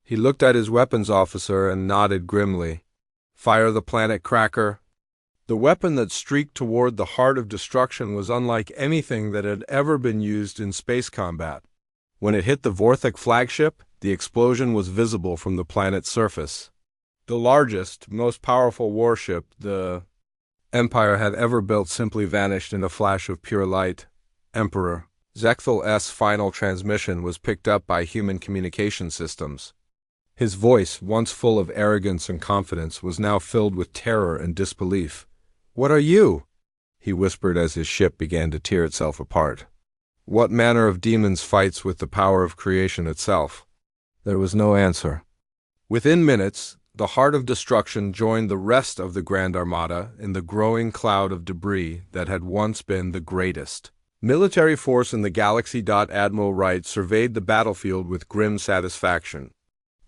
Speaker 1: He looked at his weapons officer and nodded grimly. Fire the Planet Cracker. The weapon that streaked toward the heart of destruction was unlike anything that had ever been used in space combat. When it hit the Vorthak flagship, the explosion was visible from the planet's surface. The largest, most powerful warship the Empire had ever built simply vanished in a flash of pure light. Emperor Zekthul's final transmission was picked up by human communication systems. His voice, once full of arrogance and confidence, was now filled with terror and disbelief. What are you? He whispered as his ship began to tear itself apart. What manner of demons fights with the power of creation itself? There was no answer. Within minutes, the Heart of Destruction joined the rest of the Grand Armada in the growing cloud of debris that had once been the greatest military force in the galaxy. Admiral Wright surveyed the battlefield with grim satisfaction.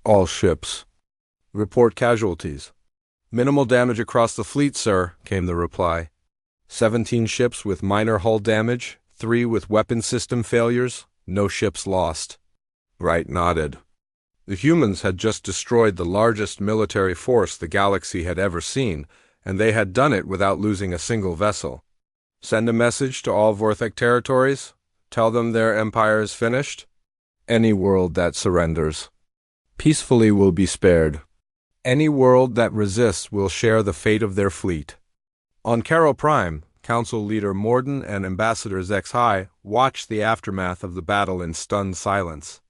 Speaker 1: All ships. Report casualties. Minimal damage across the fleet, sir, came the reply. 17 ships with minor hull damage, 3 with weapon system failures, no ships lost. Wright nodded. The humans had just destroyed the largest military force the galaxy had ever seen, and they had done it without losing a single vessel. Send a message to all Vorthek territories? Tell them their empire is finished? Any world that surrenders peacefully will be spared. Any world that resists will share the fate of their fleet. On Caro Prime, Council Leader Morden and Ambassador Zex-High watched the aftermath of the battle in stunned silence.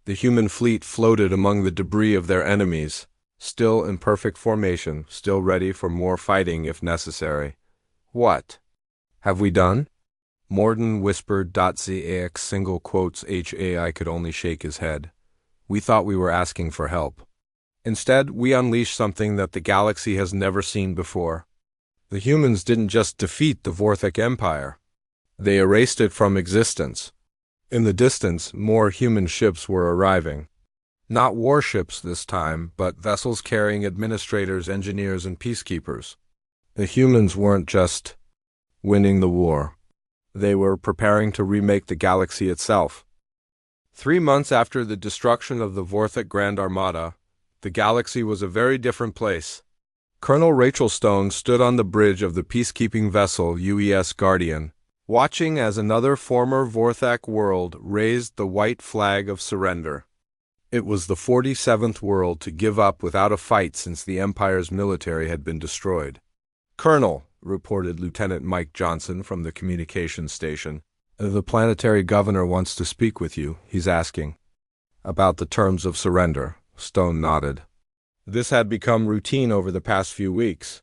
Speaker 1: The human fleet floated among the debris of their enemies, still in perfect formation, still ready for more fighting if necessary. What have we done? Morden whispered. ZAX single quotes HAI could only shake his head. We thought we were asking for help. Instead, we unleashed something that the galaxy has never seen before. The humans didn't just defeat the Vorthek Empire. They erased it from existence. In the distance, more human ships were arriving. Not warships this time, but vessels carrying administrators, engineers, and peacekeepers. The humans weren't just winning the war. They were preparing to remake the galaxy itself. 3 months after the destruction of the Vorthek Grand Armada, the galaxy was a very different place. Colonel Rachel Stone stood on the bridge of the peacekeeping vessel UES Guardian, watching as another former Vorthak world raised the white flag of surrender. It was the 47th world to give up without a fight since the Empire's military had been destroyed. Colonel, reported Lieutenant Mike Johnson from the communications station, the planetary governor wants to speak with you, he's asking. About the terms of surrender, Stone nodded. This had become routine over the past few weeks.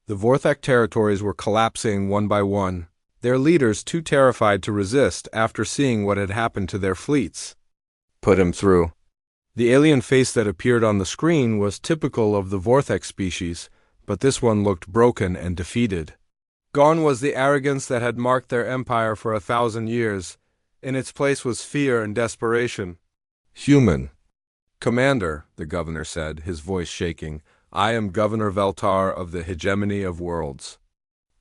Speaker 1: The Vorthek territories were collapsing one by one, their leaders too terrified to resist after seeing what had happened to their fleets. Put him through. The alien face that appeared on the screen was typical of the Vorthek species, but this one looked broken and defeated. Gone was the arrogance that had marked their empire for 1,000 years. In its place was fear and desperation. Human. Commander, the governor said, his voice shaking, I am Governor Veltar of the Hegemony of Worlds.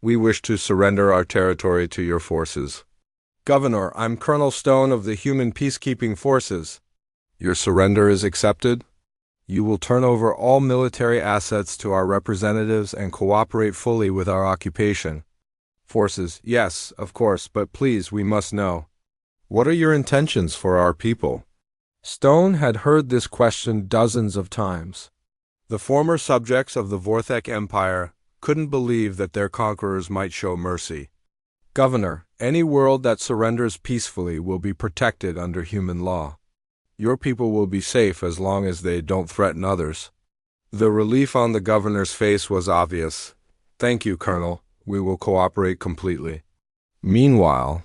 Speaker 1: We wish to surrender our territory to your forces. Governor, I'm Colonel Stone of the Human Peacekeeping Forces. Your surrender is accepted? You will turn over all military assets to our representatives and cooperate fully with our occupation. Forces, yes, of course, but please, we must know. What are your intentions for our people? Stone had heard this question dozens of times. The former subjects of the Vorthek Empire couldn't believe that their conquerors might show mercy. Governor, any world that surrenders peacefully will be protected under human law. Your people will be safe as long as they don't threaten others. The relief on the governor's face was obvious. Thank you, Colonel. We will cooperate completely. Meanwhile,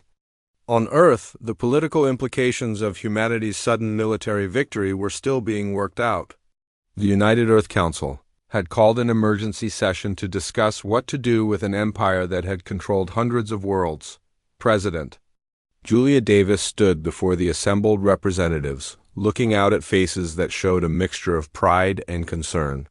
Speaker 1: on Earth, the political implications of humanity's sudden military victory were still being worked out. The United Earth Council had called an emergency session to discuss what to do with an empire that had controlled hundreds of worlds. President Julia Davis stood before the assembled representatives, looking out at faces that showed a mixture of pride and concern.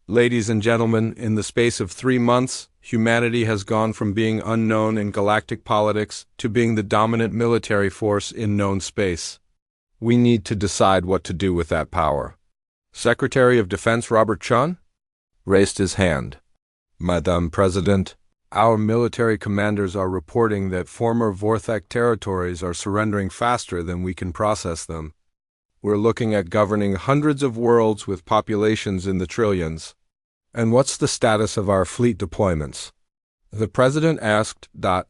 Speaker 1: Ladies and gentlemen, in the space of 3 months, humanity has gone from being unknown in galactic politics to being the dominant military force in known space. We need to decide what to do with that power. Secretary of Defense Robert Chun raised his hand. Madame President, our military commanders are reporting that former Vorthek territories are surrendering faster than we can process them. We're looking at governing hundreds of worlds with populations in the trillions. And what's the status of our fleet deployments? The President asked.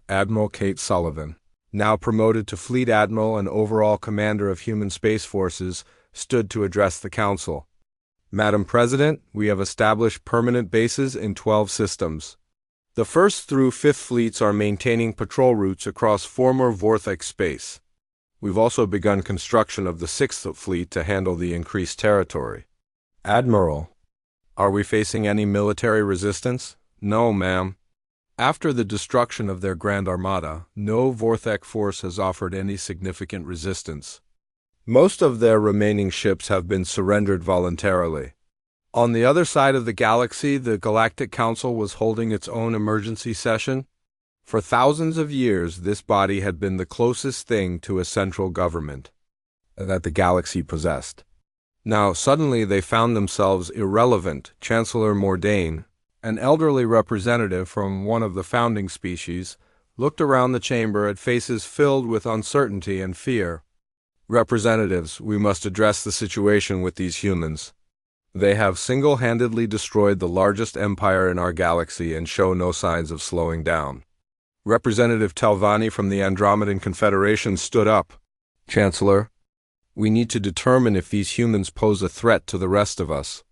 Speaker 1: Admiral Kate Sullivan, now promoted to Fleet Admiral and overall commander of human space forces, stood to address the Council. Madam President, we have established permanent bases in 12 systems. The 1st through 5th fleets are maintaining patrol routes across former Vorthek space. We've also begun construction of the 6th fleet to handle the increased territory. Admiral, Are we facing any military resistance? No, ma'am. After the destruction of their Grand Armada, no Vorthek force has offered any significant resistance. Most of their remaining ships have been surrendered voluntarily. On the other side of the galaxy, the Galactic Council was holding its own emergency session. For thousands of years, this body had been the closest thing to a central government that the galaxy possessed. Now, suddenly they found themselves irrelevant. Chancellor Mordain, an elderly representative from one of the founding species, looked around the chamber at faces filled with uncertainty and fear. Representatives, we must address the situation with these humans. They have single-handedly destroyed the largest empire in our galaxy and show no signs of slowing down. Representative Telvanni from the Andromedan Confederation stood up. Chancellor, we need to determine if these humans pose a threat to the rest of us.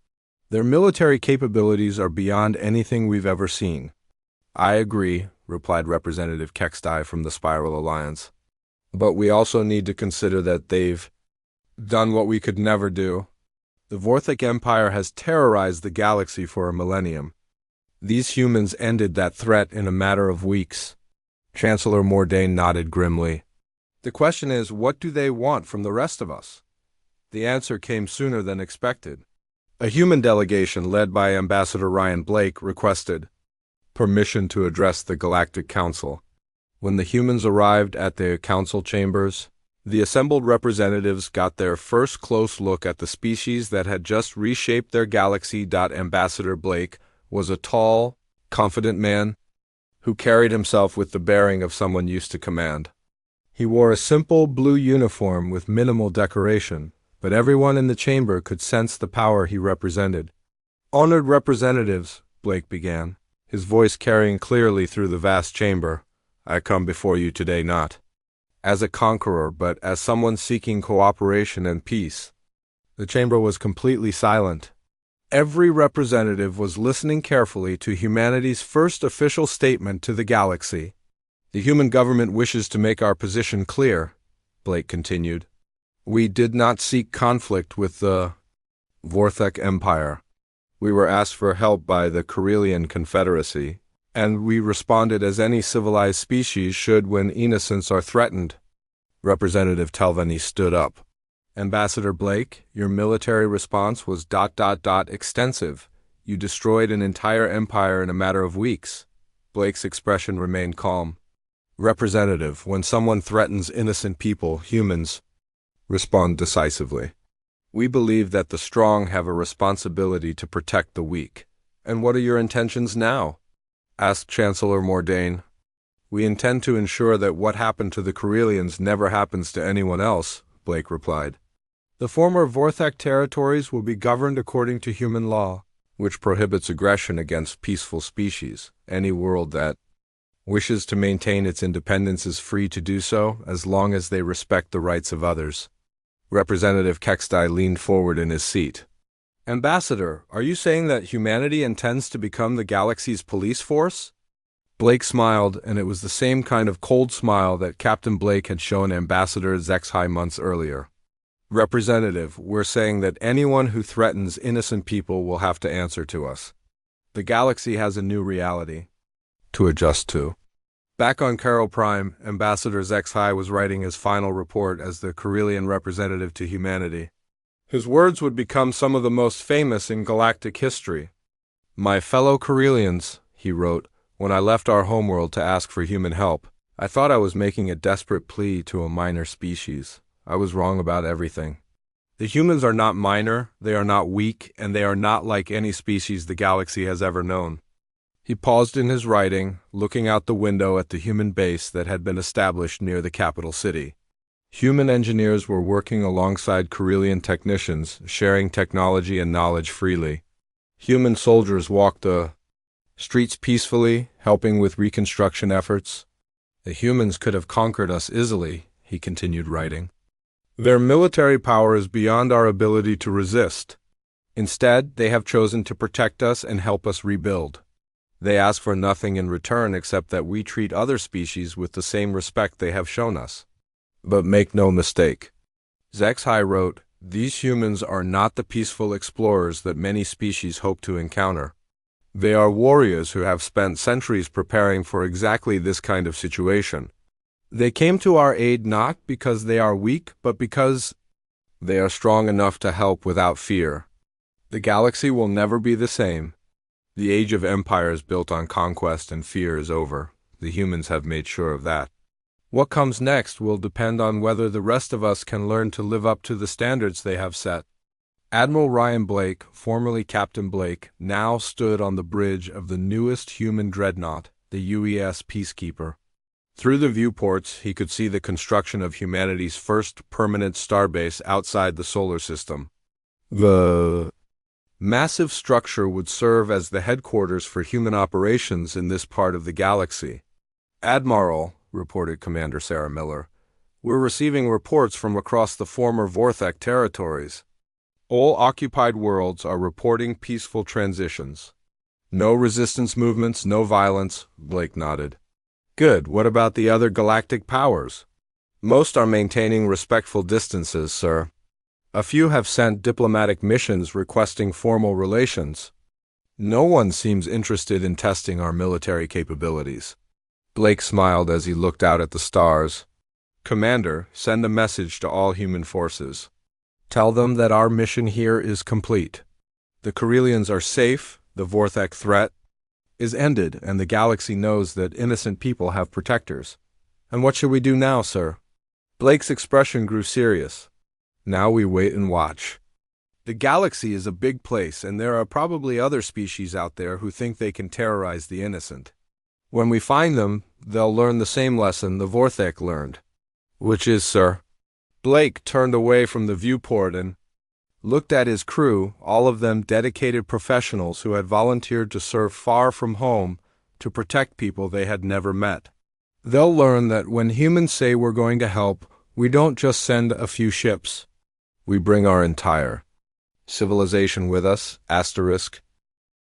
Speaker 1: Their military capabilities are beyond anything we've ever seen. I agree, replied Representative Kextai from the Spiral Alliance. But we also need to consider that they've done what we could never do. The Vorthek Empire has terrorized the galaxy for a millennium. These humans ended that threat in a matter of weeks. Chancellor Mordain nodded grimly. The question is, what do they want from the rest of us? The answer came sooner than expected. A human delegation led by Ambassador Ryan Blake requested permission to address the Galactic Council. When the humans arrived at the council chambers, the assembled representatives got their first close look at the species that had just reshaped their galaxy. Ambassador Blake was a tall, confident man who carried himself with the bearing of someone used to command. He wore a simple blue uniform with minimal decoration, but everyone in the chamber could sense the power he represented. Honored representatives, Blake began, his voice carrying clearly through the vast chamber, I come before you today not as a conqueror, but as someone seeking cooperation and peace. The chamber was completely silent. Every representative was listening carefully to humanity's first official statement to the galaxy. The human government wishes to make our position clear, Blake continued. We did not seek conflict with the Vorthek Empire. We were asked for help by the Corellian Confederacy, and we responded as any civilized species should when innocents are threatened. Representative Telvanni stood up. Ambassador Blake, your military response was ... extensive. You destroyed an entire empire in a matter of weeks. Blake's expression remained calm. Representative, when someone threatens innocent people, humans, respond decisively. We believe that the strong have a responsibility to protect the weak. And what are your intentions now? Asked Chancellor Mordain. We intend to ensure that what happened to the Corellians never happens to anyone else, Blake replied. The former Vorthek territories will be governed according to human law, which prohibits aggression against peaceful species. Any world that wishes to maintain its independence is free to do so, as long as they respect the rights of others. Representative Kextai leaned forward in his seat. Ambassador, are you saying that humanity intends to become the galaxy's police force? Blake smiled, and it was the same kind of cold smile that Captain Blake had shown Ambassador Zexhai months earlier. Representative, we're saying that anyone who threatens innocent people will have to answer to us. The galaxy has a new reality to adjust to. Back on Carol Prime, Ambassador Zexhai was writing his final report as the Corellian representative to humanity. His words would become some of the most famous in galactic history. My fellow Corellians, he wrote, when I left our homeworld to ask for human help, I thought I was making a desperate plea to a minor species. I was wrong about everything. The humans are not minor, they are not weak, and they are not like any species the galaxy has ever known. He paused in his writing, looking out the window at the human base that had been established near the capital city. Human engineers were working alongside Corellian technicians, sharing technology and knowledge freely. Human soldiers walked the streets peacefully, helping with reconstruction efforts. The humans could have conquered us easily, he continued writing. Their military power is beyond our ability to resist. Instead, they have chosen to protect us and help us rebuild. They ask for nothing in return except that we treat other species with the same respect they have shown us. But make no mistake. Zexhai wrote, These humans are not the peaceful explorers that many species hope to encounter. They are warriors who have spent centuries preparing for exactly this kind of situation. They came to our aid not because they are weak, but because they are strong enough to help without fear. The galaxy will never be the same. The age of empires built on conquest and fear is over. The humans have made sure of that. What comes next will depend on whether the rest of us can learn to live up to the standards they have set. Admiral Ryan Blake, formerly Captain Blake, now stood on the bridge of the newest human dreadnought, the UES Peacekeeper. Through the viewports, he could see the construction of humanity's first permanent starbase outside the solar system. The massive structure would serve as the headquarters for human operations in this part of the galaxy. "Admiral," reported Commander Sarah Miller, "we're receiving reports from across the former Vorthek territories. All occupied worlds are reporting peaceful transitions. No resistance movements, no violence," Blake nodded. "Good. What about the other galactic powers?" "Most are maintaining respectful distances, sir. A few have sent diplomatic missions requesting formal relations. No one seems interested in testing our military capabilities." Blake smiled as he looked out at the stars. "Commander, send a message to all human forces. Tell them that our mission here is complete. The Corellians are safe, the Vorthek threat is ended, and the galaxy knows that innocent people have protectors. And what should we do now, sir?" Blake's expression grew serious. "Now we wait and watch. The galaxy is a big place, and there are probably other species out there who think they can terrorize the innocent. When we find them, they'll learn the same lesson the Vorthek learned." "Which is, sir?" Blake turned away from the viewport and looked at his crew, all of them dedicated professionals who had volunteered to serve far from home to protect people they had never met. "They'll learn that when humans say we're going to help, we don't just send a few ships. We bring our entire civilization with us, asterisk,